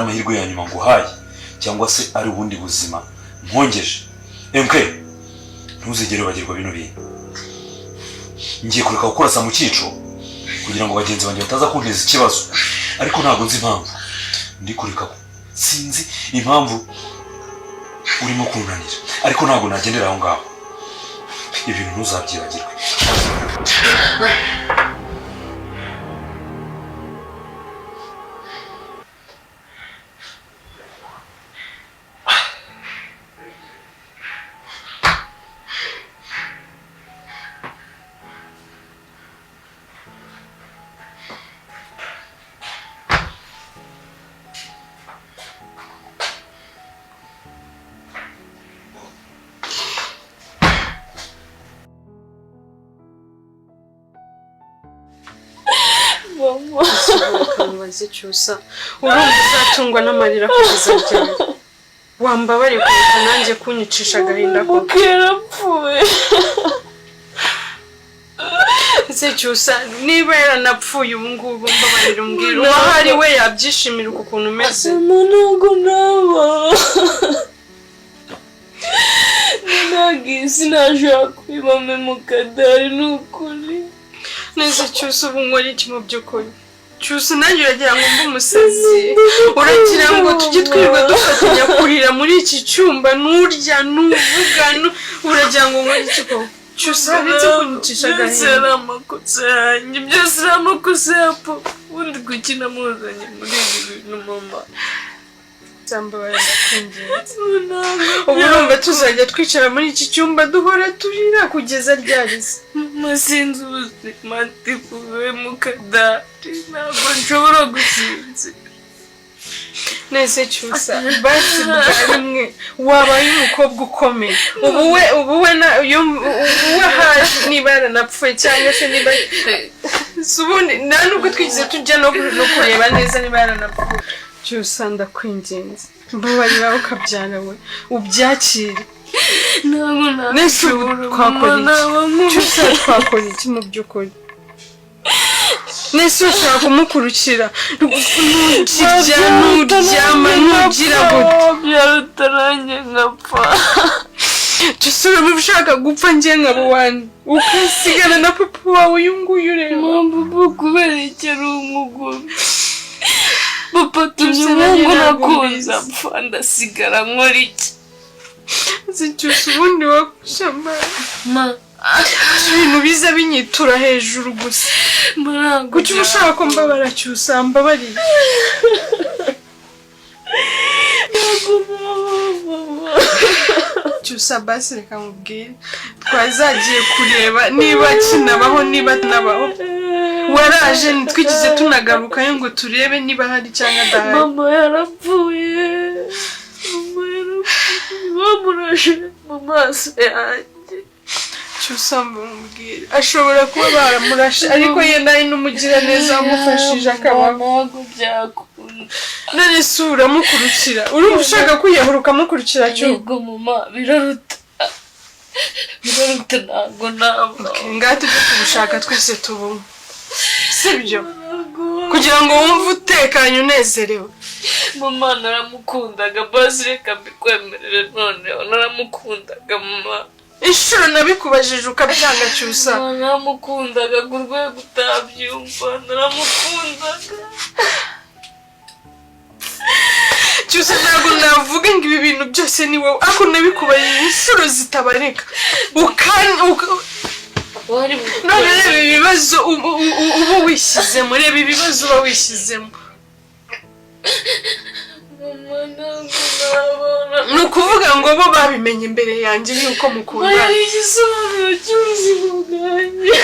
amahirwe ya nyuma nguhaye cyangwa se ari ubundi buzima nkongeje. MK ntuzigere bagirwa bino bintu. Ngiye kureka gukorasa mu cyico kugira ngo bagenzi banjye bataza kunteza ikibazo, ariko ntabwo nzi impamvu ndi kureka. Sinzi impamvu urimo kunanira, ariko ntabwo nagendera aho ngaho. Ibintu ntuzabyibagirwe. Mama, ukamubaza cyusa urumva uzatungwa n'amarira kugeza ryari? Wambabare kureka nanjye kunyicisha agahinda ko yarapfuye. ese cyusa niba yaranapfuye ubu ngubu mbabarira umbwira uwahari we yabyishimira ukuntu umeze. Ntabwo naba nagisi nashaka kwibame mu kadari n'ukuri. Neze cyusa ubu nkora iki mu by'ukuri? Cyusa nanjye uragira ngo mbe umusazi, uragira ngo tujye twirwa dufatanya kurira muri iki cyumba, nurya nuvuga uragira ngo nkora iki ko? Cyusa uretse kunyicisha agahinda. Byose ari amakosa ya papa. Ubundi gukina muzanye muri ibi bintu mama. Zambabara ndakwinginze. Ubu urumva tuzajya twicara muri iki cyumba duhora turira kugeza ryari? Mama sinzi ubuzima ndivuye mu kadari. Ntabwo nshobora gusinzira. Neze cyusa basi bwa rimwe wabaye umukobwa ukomeye. Ubu we haje niba yaranapfuye cyangwa se niba ubundi nta nubwo twigize tujya no kureba neza niba yaranapfuye. Cyusa ndakwinginze mbabarira ukabyara we ubyakire. Ntabwo nese twakora iki? Cyusa twakora iki mu by'ukuri? Nese ushaka kumukurikira ntukirya nuryama nugira gute byarutarange nkapfa. Cyusa uraba ushaka gupfa njye nkaba uwanjye ukasigana na papa wawe uyu nguyu ureba. Papa kubera iki ari umugome? Papa tuje umuhungu nakunze apfa ndasigara nkora iki? Cyusa ubundi wakushamara ibintu biza binyitura hejuru gusa. Kuki ushaka ko mbabara Cyusa? Mbabariye. Cyusa basi reka mubwire twazagiye kureba niba kinabaho niba nabaho. Waraje ntitwigize tunagarukayo ngo turebe niba hari cyangwa adahari. Mama yarapfuye. Bamurashe mu maso yanjye. Cyusa mbwira ashobora kuba baramurashe ariko ye nawe n'umugira neza wamufashije akabaho. Ntabwo byakunda. None se uramukurikira? Urumva ushaka kwiyahura ukamukurikira cyo? Yego mama biraruta ntabwo naba. Ngaho tujye kubushaka twese tubumwe sibyo kugira ngo wumve utekanye unezerewe. Mama naramukundaga basi reka mbikwemerere noneho naramukundaga mama. Inshuro nabikubajije ukabyanga Cyusa. Naramukundaga ku rwego utabyumva. Naramukundaga Cyusa ntabwo navuga ngo ibi bintu byose ni wowe ako nabikubajije inshuro zitabareka none reba ibibazo uba wishyizemo. Reba ibibazo uba wishyizemo. ni ukuvuga ngo bo babimenye imbere yanjye yuko mukundana. Igisobanuro cy'ubuzima bwanjye.